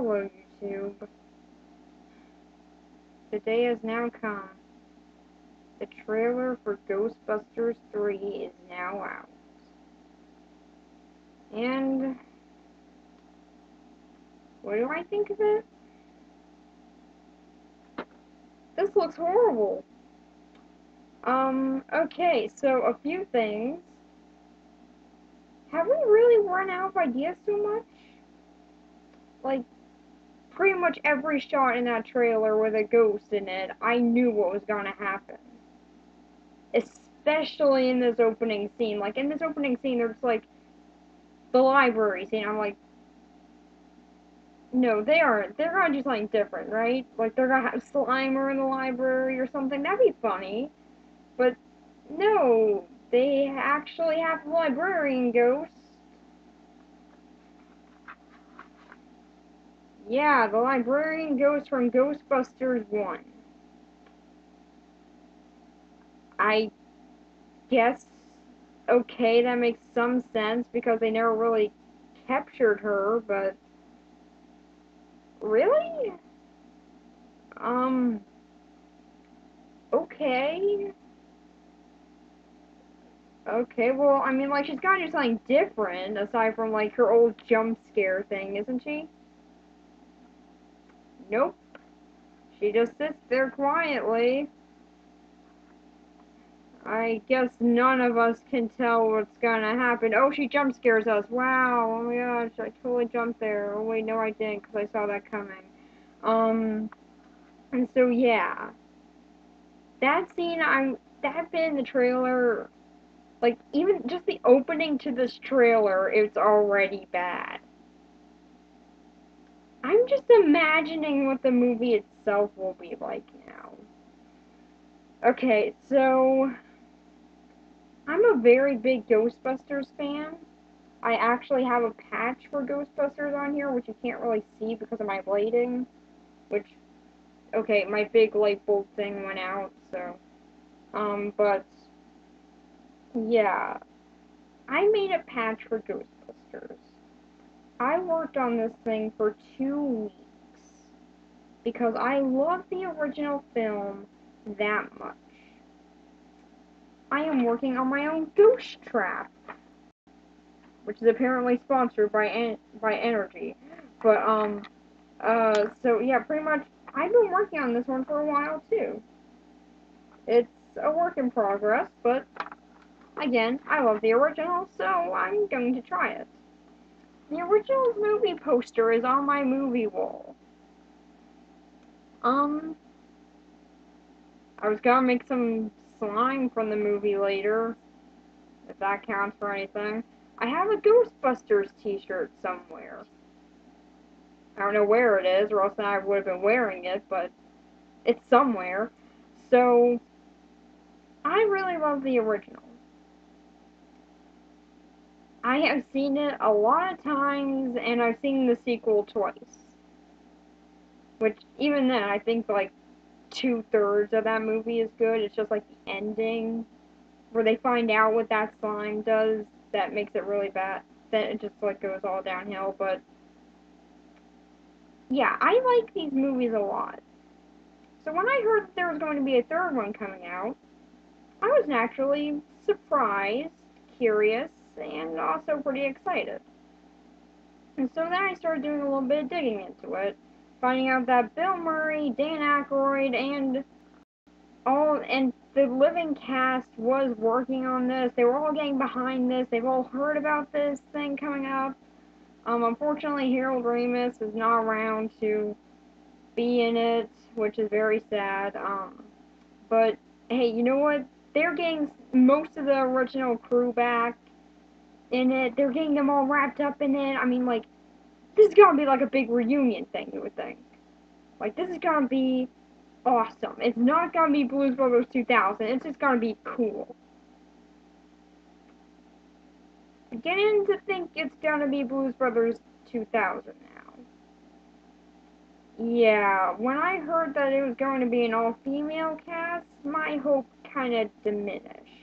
Hello, YouTube. The day has now come. The trailer for Ghostbusters 3 is now out. And what do I think of it? This looks horrible. Okay, so a few things. Have we really run out of ideas so much? Like, pretty much every shot in that trailer with a ghost in it, I knew what was gonna happen. Especially in this opening scene. Like, in this opening scene, there's like the library scene. I'm like, no, they aren't. They're gonna do something different, right? Like, they're gonna have Slimer in the library or something. That'd be funny. But, no. They actually have the librarian ghost. Yeah, the librarian ghost from Ghostbusters 1. I guess, okay, that makes some sense because they never really captured her, but really? Um, okay. Okay, well, I mean, like, she's gotta do something different aside from, like, her old jump scare thing, isn't she? Nope. She just sits there quietly. I guess none of us can tell what's gonna happen. Oh, she jump scares us. Wow. Oh my gosh, I totally jumped there. Oh wait, no I didn't because I saw that coming. And so yeah. That scene, that bit in the trailer, like, even just the opening to this trailer, it's already bad. I'm just imagining what the movie itself will be like now. Okay, so I'm a very big Ghostbusters fan. I actually have a patch for Ghostbusters on here, which you can't really see because of my lighting. Which, okay, my big light bulb thing went out, so. But, yeah. I made a patch for Ghostbusters. I worked on this thing for 2 weeks. Because I love the original film that much. I am working on my own ghost trap, which is apparently sponsored by Energy. But so yeah, pretty much I've been working on this one for a while too. It's a work in progress, but again, I love the original, so I'm going to try it. The original movie poster is on my movie wall. I was gonna make some slime from the movie later, if that counts for anything. I have a Ghostbusters t-shirt somewhere. I don't know where it is, or else then I would have been wearing it, but it's somewhere. So, I really love the original. I have seen it a lot of times, and I've seen the sequel twice. Which, even then, I think like 2/3 of that movie is good. It's just like the ending, where they find out what that slime does, that makes it really bad. Then it just like goes all downhill, but yeah, I like these movies a lot. So when I heard that there was going to be a third one coming out, I was naturally surprised, curious, and also pretty excited. And so then I started doing a little bit of digging into it, finding out that Bill Murray, Dan Aykroyd, and the living cast was working on this. They were all getting behind this. They've all heard about this thing coming up. Unfortunately, Harold Ramis is not around to be in it, which is very sad. But hey, you know what? They're getting most of the original crew back in it. They're getting them all wrapped up in it. I mean, like, this is gonna be like a big reunion thing, you would think. Like, this is gonna be awesome. It's not gonna be Blues Brothers 2000. It's just gonna be cool. Beginning to think it's gonna be Blues Brothers 2000 now. Yeah, when I heard that it was going to be an all-female cast, my hope kind of diminished.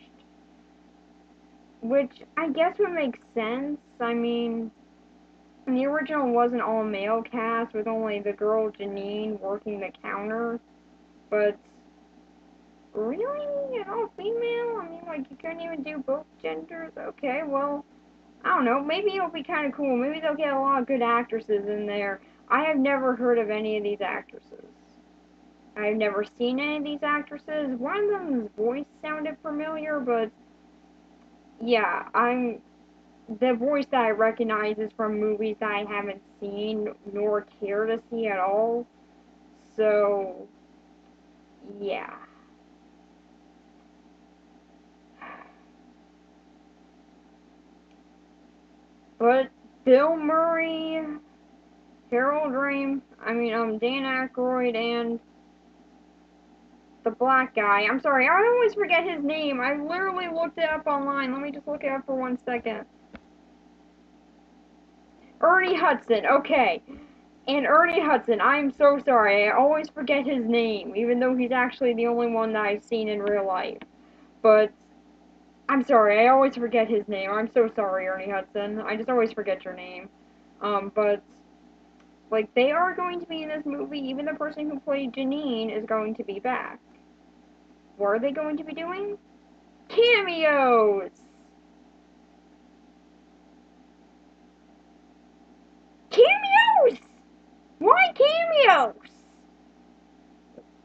Which I guess would make sense. I mean, And the original was an all-male cast with only the girl Janine working the counter, but really? An all-female? I mean, like, you couldn't even do both genders? Okay, well, I don't know. Maybe it'll be kind of cool. Maybe they'll get a lot of good actresses in there. I have never heard of any of these actresses. I've never seen any of these actresses. One of them's voice sounded familiar, but yeah, the voice that I recognize is from movies that I haven't seen nor care to see at all. So, yeah. But Bill Murray, Harold Dan Aykroyd, and the black guy. I'm sorry, I always forget his name. I literally looked it up online. Let me just look it up for 1 second. Ernie Hudson. Okay. And Ernie Hudson, I'm so sorry. I always forget his name, even though he's actually the only one that I've seen in real life. But I'm sorry, I always forget his name. I'm so sorry, Ernie Hudson. I just always forget your name. But like they are going to be in this movie. Even the person who played Janine is going to be back. What are they going to be doing? Cameos! Cameos! Why cameos?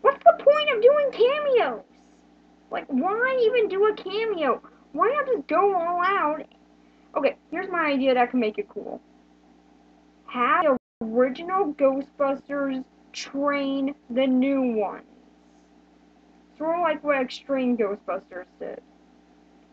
What's the point of doing cameos? Like, why even do a cameo? Why not just go all out? Okay, here's my idea that can make it cool. Have the original Ghostbusters train the new ones. Sort of like what Extreme Ghostbusters did.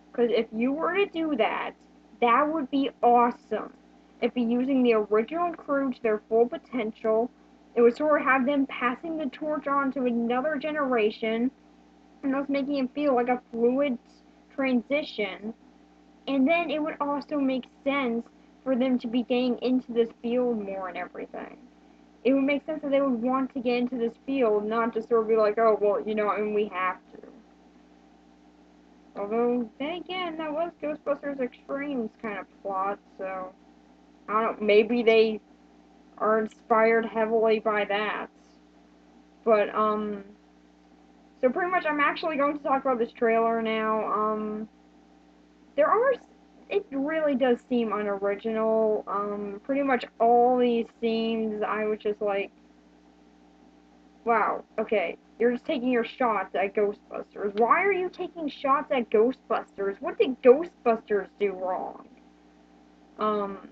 Because if you were to do that, that would be awesome. It'd be using the original crew to their full potential. It would sort of have them passing the torch on to another generation, and thus making it feel like a fluid transition. And then it would also make sense for them to be getting into this field more and everything. It would make sense that they would want to get into this field, not just sort of be like, oh, well, we have to. Although, then again, that was Ghostbusters Extreme's kind of plot, so I don't know, maybe they are inspired heavily by that. But, so pretty much I'm actually going to talk about this trailer now. There are, it really does seem unoriginal. Pretty much all these scenes, I was just like, wow, okay, you're just taking your shots at Ghostbusters. Why are you taking shots at Ghostbusters? What did Ghostbusters do wrong? Um,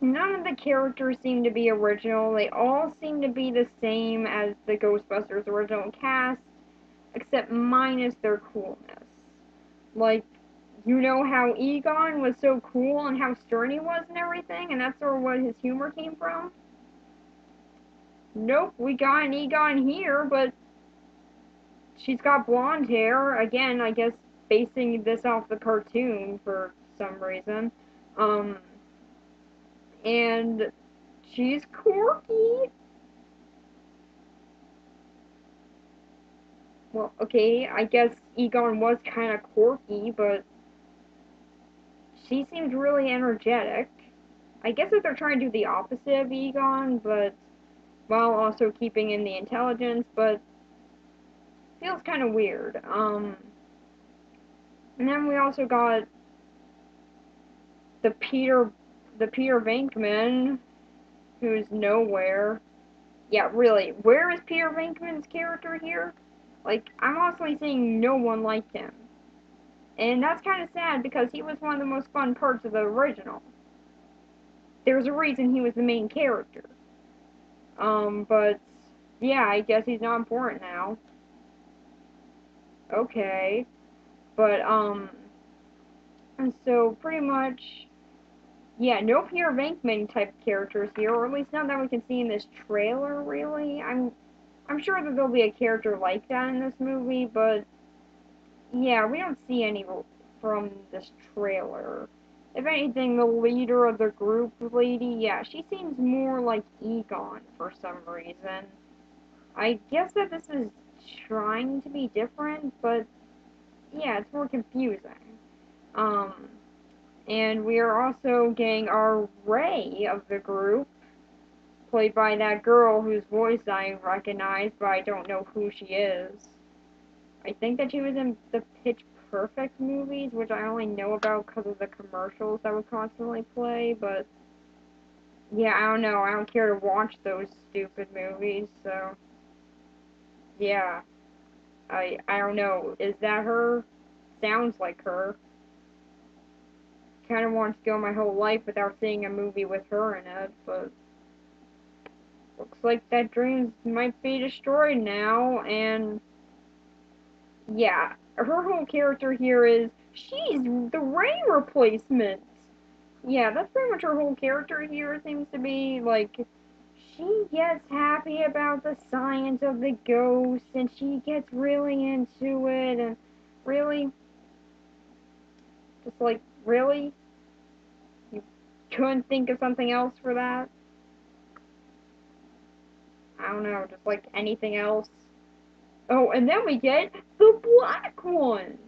None of the characters seem to be original. They all seem to be the same as the Ghostbusters original cast, except minus their coolness. Like, you know how Egon was so cool and how stern he was and everything, and that's sort of what his humor came from? Nope, we got an Egon here, but she's got blonde hair. Again, I guess basing this off the cartoon for some reason. Um, and she's quirky. Well, okay, I guess Egon was kind of quirky, but she seems really energetic. I guess if they're trying to do the opposite of Egon, but while also keeping in the intelligence, but feels kind of weird. And then we also got the Peter, the Peter Venkman, who's nowhere. Yeah, really, where is Peter Venkman's character here? Like, I'm honestly seeing no one like him. And that's kind of sad because he was one of the most fun parts of the original. There's a reason he was the main character. But yeah, I guess he's not important now. Okay. But and so pretty much, yeah, no Peter Venkman type characters here, or at least not that we can see in this trailer. Really, I'm sure that there'll be a character like that in this movie, but yeah, we don't see any from this trailer. If anything, the leader of the group lady, yeah, she seems more like Egon for some reason. I guess that this is trying to be different, but yeah, it's more confusing. Um, And we are also getting our Ray of the group, played by that girl whose voice I recognize, but I don't know who she is. I think that she was in the Pitch Perfect movies, which I only know about because of the commercials that would constantly play, but yeah, I don't know. I don't care to watch those stupid movies, so yeah. I don't know. Is that her? Sounds like her. Kind of want to go my whole life without seeing a movie with her in it, but looks like that dream might be destroyed now, and yeah, her whole character here is she's the Ray replacement. Yeah, that's pretty much her whole character here seems to be, like, she gets happy about the science of the ghost, and she gets really into it, and really, just like, really? You couldn't think of something else for that? I don't know, just like anything else. Oh, and then we get the black one!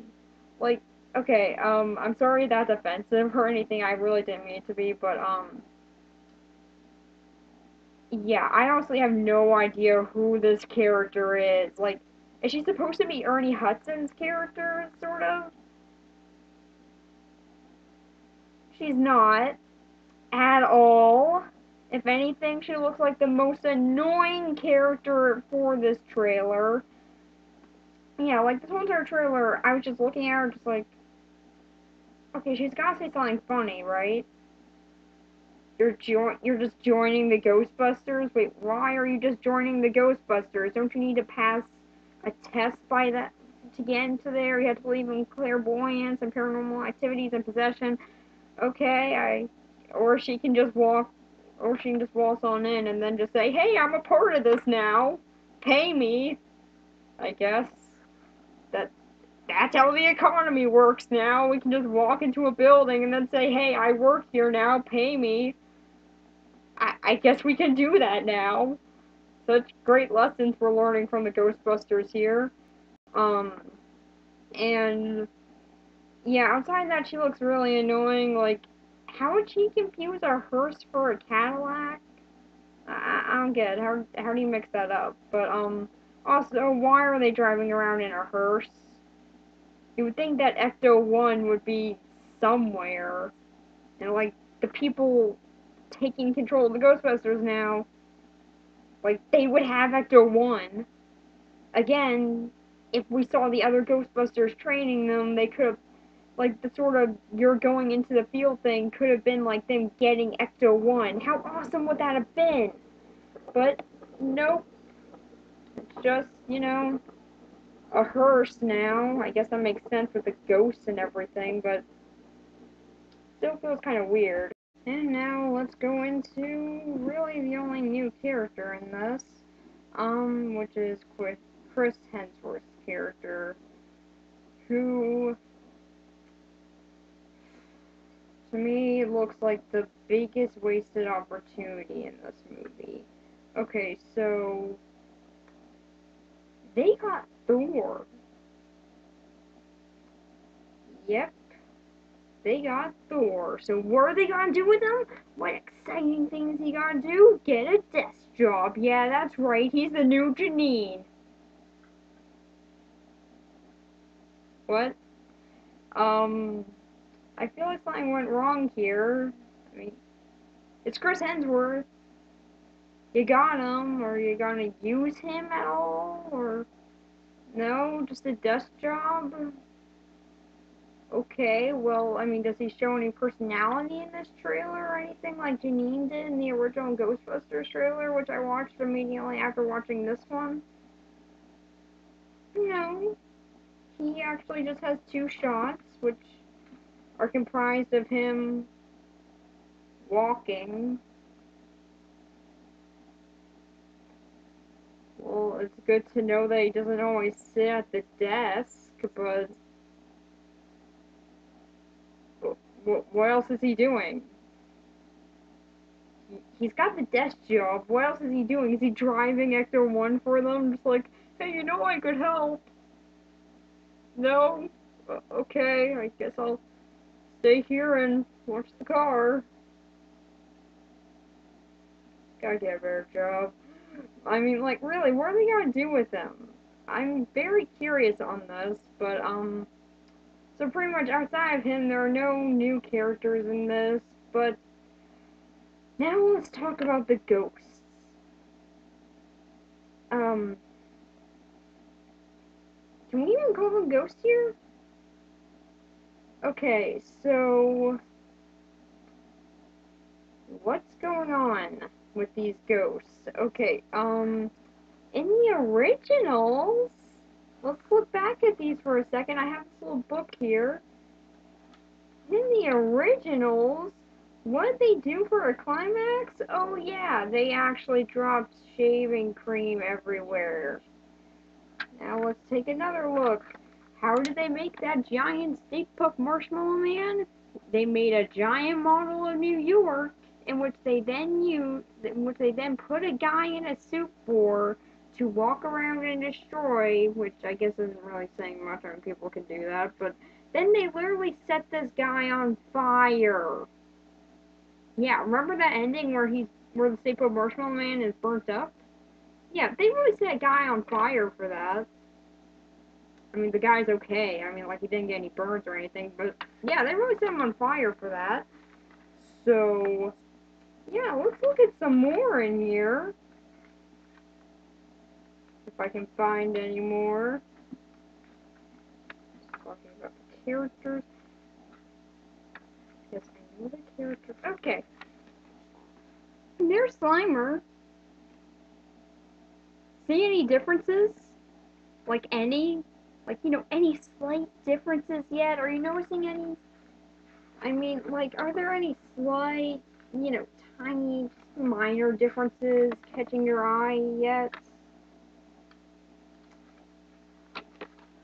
Like, okay, I'm sorry that's offensive or anything, I really didn't mean it to be, but, yeah, I honestly have no idea who this character is. Like, is she supposed to be Ernie Hudson's character, sort of? She's not, at all. If anything, she looks like the most annoying character for this trailer. Yeah, like, this whole entire trailer, I was just looking at her just like, okay, she's gotta say something funny, right? You're just joining the Ghostbusters? Wait, why are you just joining the Ghostbusters? Don't you need to pass a test by that to get into there? You have to believe in clairvoyance and paranormal activities and possession. Okay, or she can just waltz on in and then just say, "Hey, I'm a part of this now. Pay me." I guess that that's how the economy works now. We can just walk into a building and then say, "Hey, I work here now. Pay me." I guess we can do that now. Such great lessons we're learning from the Ghostbusters here. Um, and yeah, outside that, she looks really annoying. Like, how would she confuse a hearse for a Cadillac? I don't get it. How do you mix that up? But also, why are they driving around in a hearse? You would think that Ecto One would be somewhere, and like the people taking control of the Ghostbusters now, like they would have Ecto One. Again, if we saw the other Ghostbusters training them, they could have, like, the sort of you're going into the field thing could have been like them getting Ecto 1. How awesome would that have been? But, nope. It's just, a hearse now. I guess that makes sense with the ghosts and everything, but still feels kind of weird. And now let's go into really the only new character in this, which is Chris Hemsworth's character, who to me looks like the biggest wasted opportunity in this movie. Okay, so they got Thor. Yep, they got Thor. So what are they gonna do with him? What exciting things he gonna do? Get a desk job. Yeah, that's right. He's the new Janine. What? Um, I feel like something went wrong here. I mean, it's Chris Hemsworth. You got him, or you gonna use him at all, or no, just a desk job? Okay, well, I mean, does he show any personality in this trailer or anything like Janine did in the original Ghostbusters trailer, which I watched immediately after watching this one? No, he actually just has two shots, which are comprised of him walking. Well, it's good to know that he doesn't always sit at the desk, but what else is he doing? He's got the desk job. What else is he doing? Is he driving Ecto 1 for them? Just like, hey, I could help. No? Okay, I guess I'll stay here and watch the car. Gotta get a better job. I mean, like, really, what are they gonna do with him? I'm very curious on this, but, so pretty much outside of him, there are no new characters in this, but now let's talk about the ghosts. Um, can we even call them ghosts here? Okay, so what's going on with these ghosts? Okay, in the originals, let's look back at these for a second. I have this little book here. In the originals, what did they do for a climax? Oh yeah, they actually dropped shaving cream everywhere. Now let's take another look. How did they make that giant Stay Puft Marshmallow Man? They made a giant model of New York, in which they then put a guy in a suit for to walk around and destroy, which I guess isn't really saying much. I mean, people can do that, but then they literally set this guy on fire. Yeah, remember that ending where the Stay Puft Marshmallow Man is burnt up? Yeah, they really set a guy on fire for that. I mean, the guy's okay. I mean, like, he didn't get any burns or anything, but yeah, they really set him on fire for that. So, yeah, let's look at some more in here. If I can find any more. Just talking about the characters. Yes, I know the characters. Okay. There's Slimer. See any differences? Like any? Like, any slight differences yet? Are you noticing any? I mean, like, are there any slight, tiny, minor differences catching your eye yet?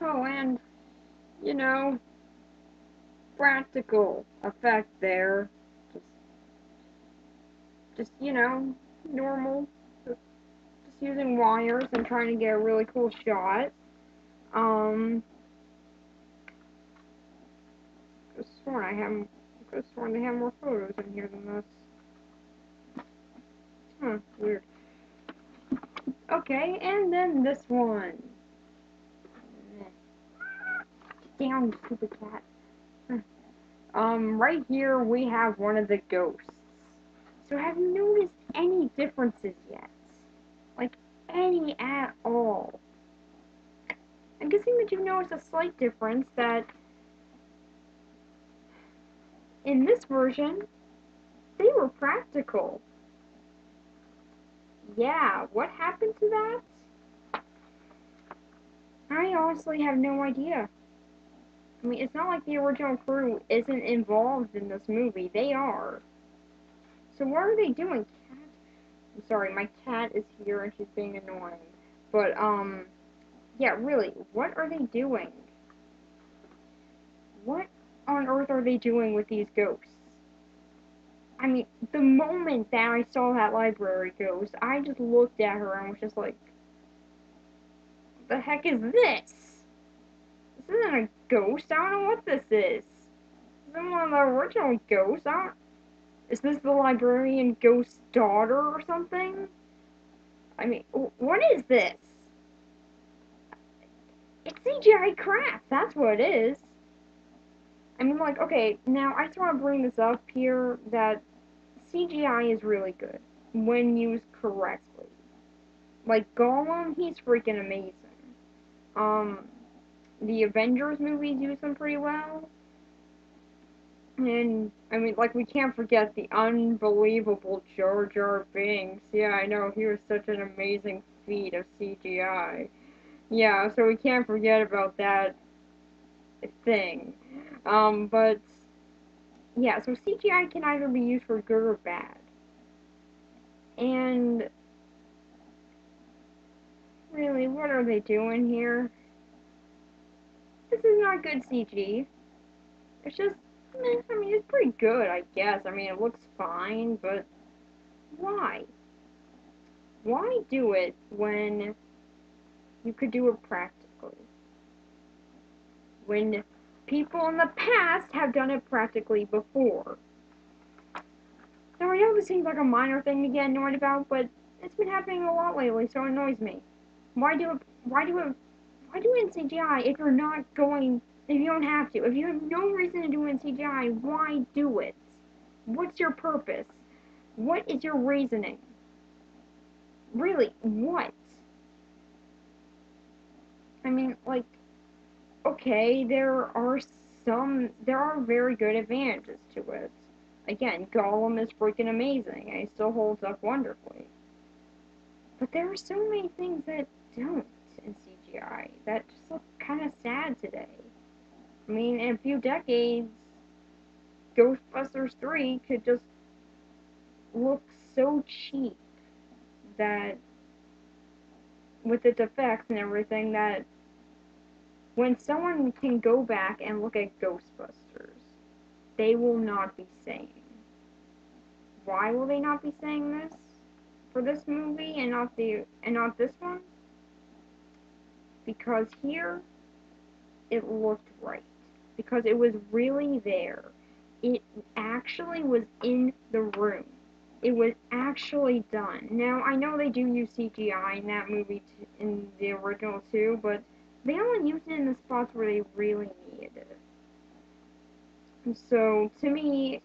Oh, and, you know, practical effect there. Just normal. Just using wires and trying to get a really cool shot. Um, could have sworn they have more photos in here than this. Huh, weird. Okay, and then this one. Get down, you stupid cat. Right here we have one of the ghosts. So have you noticed any differences yet? Like, any at all? I'm guessing that you've noticed a slight difference that in this version, they were practical. Yeah, what happened to that? I honestly have no idea. I mean, it's not like the original crew isn't involved in this movie. They are. So what are they doing? I'm sorry, my cat is here and she's being annoying. But, yeah, really, what are they doing? What on earth are they doing with these ghosts? I mean, the moment that I saw that library ghost, I just looked at her and was just like, the heck is this? This isn't a ghost. I don't know what this is. This isn't one of the original ghosts. Is this the librarian ghost's daughter or something? I mean, what is this? It's CGI crap. That's what it is. I mean, like, okay, now I just want to bring this up here that CGI is really good when used correctly. Like, Gollum, he's freaking amazing. Um, the Avengers movies use them pretty well. And, I mean, like, we can't forget the unbelievable Jar Jar Binks. Yeah, I know, he was such an amazing feat of CGI. Yeah, so we can't forget about that thing. But, yeah, so CGI can either be used for good or bad. And, really, what are they doing here? This is not good CG. It's just, I mean, it's pretty good, I guess. I mean, it looks fine, but why? Why do it when you could do it practically? When people in the past have done it practically before. Now I know this seems like a minor thing to get annoyed about, but it's been happening a lot lately, so it annoys me. Why do it? Why do it? Why do it in CGI if you're not going? If you don't have to, if you have no reason to do it in CGI, why do it? What's your purpose? What is your reasoning? Really, what? I mean, like, okay, there are very good advantages to it. Again, Gollum is freaking amazing, and he still holds up wonderfully. But there are so many things that don't in CGI that just look kind of sad today. I mean, in a few decades, Ghostbusters 3 could just look so cheap that with its effects and everything that when someone can go back and look at Ghostbusters, they will not be saying. Why will they not be saying this for this movie and not this one? Because here it looked right. Because it was really there. It actually was in the room. It was actually done. Now, I know they do use CGI in that movie, in the original too, but they only used it in the spots where they really needed it. So, to me,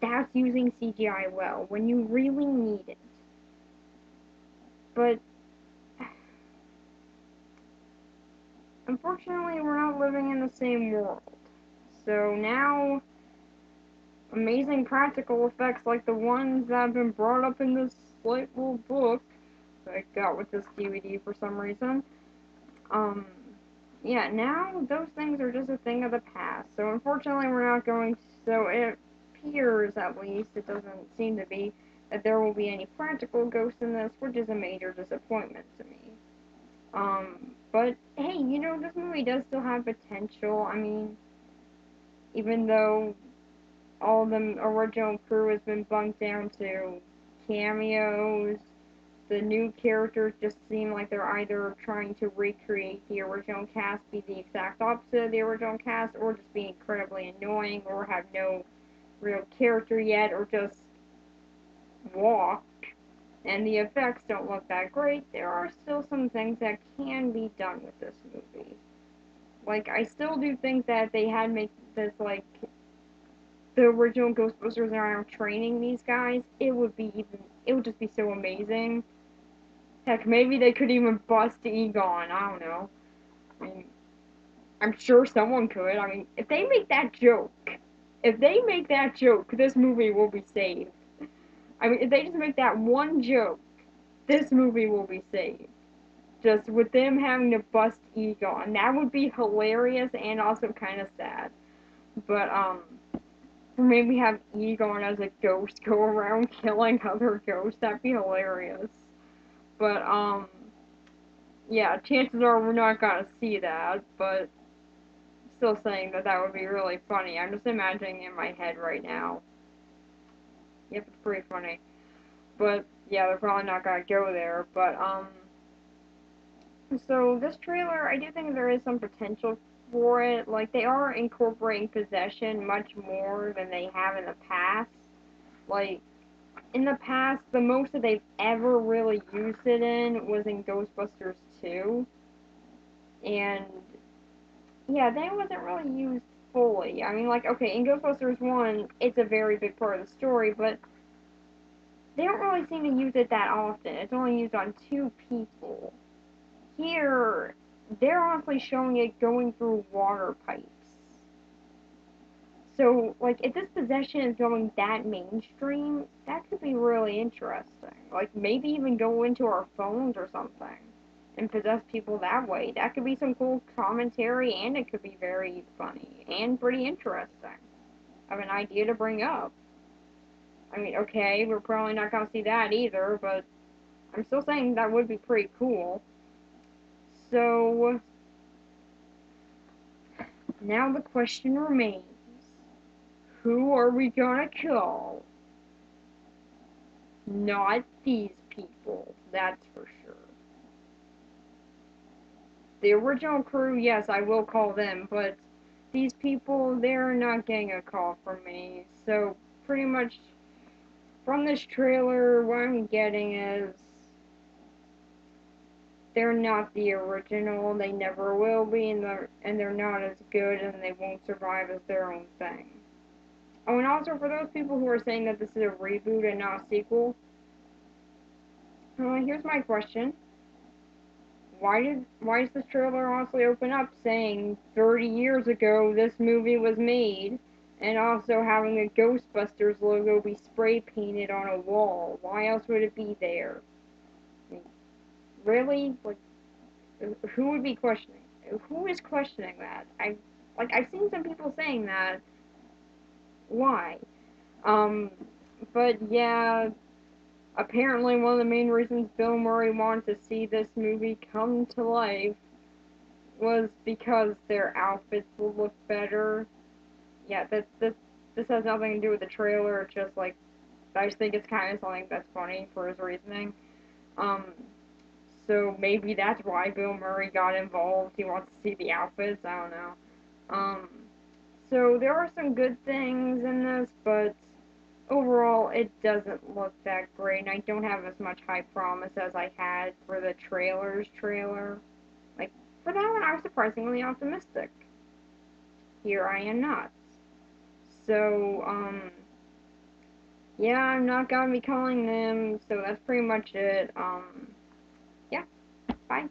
that's using CGI well, when you really need it. But, unfortunately, we're not living in the same world. So now, amazing practical effects like the ones that have been brought up in this slight little book that I got with this DVD for some reason, yeah, now those things are just a thing of the past. So unfortunately we're not going to, so it appears at least, it doesn't seem to be, that there will be any practical ghosts in this, which is a major disappointment to me. But hey, this movie does still have potential. I mean, even though all the original crew has been bumped down to cameos. The new characters just seem like they're either trying to recreate the original cast, be the exact opposite of the original cast, or just be incredibly annoying, or have no real character yet, or just walk. And the effects don't look that great. There are still some things that can be done with this movie. Like, I still do think that they had made this, like, the original Ghostbusters are now training these guys, it would just be so amazing. Heck, maybe they could even bust Egon, I don't know. I mean, I'm sure someone could. I mean, if they make that joke, this movie will be saved. I mean, if they just make that one joke, this movie will be saved. Just with them having to bust Egon. That would be hilarious and also kind of sad. But, or maybe have Egon as a ghost go around killing other ghosts. That'd be hilarious. But, yeah, chances are we're not gonna see that, but still saying that that would be really funny. I'm just imagining it in my head right now. Yep, it's pretty funny. But, yeah, they're probably not gonna go there, but, so this trailer, I do think there is some potential for it. Like, they are incorporating possession much more than they have in the past. Like, in the past, the most that they've ever really used it in was in Ghostbusters 2. And, yeah, that wasn't really used fully. I mean, like, okay, in Ghostbusters 1, it's a very big part of the story, but they don't really seem to use it that often. It's only used on two people. Here, they're honestly showing it going through water pipes. So, like, if this possession is going that mainstream, that could be really interesting. Like, maybe even go into our phones or something and possess people that way. That could be some cool commentary, and it could be very funny and pretty interesting. I have an idea to bring up. I mean, okay, we're probably not going to see that either, but I'm still saying that would be pretty cool. So, now the question remains, who are we gonna call? Not these people, that's for sure. The original crew, yes, I will call them, but these people, they're not getting a call from me. So pretty much from this trailer, what I'm getting is they're not the original. They never will be, and they're not as good, and they won't survive as their own thing. Oh, and also for those people who are saying that this is a reboot and not a sequel, here's my question: why does this trailer honestly open up saying 30 years ago this movie was made, and also having the Ghostbusters logo be spray painted on a wall? Why else would it be there? I mean, really? Like, who would be questioning? Who is questioning that? I've seen some people saying that. Why? Um, but yeah, apparently one of the main reasons Bill Murray wanted to see this movie come to life was because their outfits will look better. Yeah, this has nothing to do with the trailer. It's just like I just think it's kind of something that's funny for his reasoning. Um, so maybe that's why Bill Murray got involved. He wants to see the outfits. I don't know. Um, so there are some good things in this, but overall it doesn't look that great. And I don't have as much high promise as I had for the trailer. Like for that one, I was surprisingly optimistic. Here I am not. So, yeah, I'm not gonna be calling them, so that's pretty much it. Yeah, bye.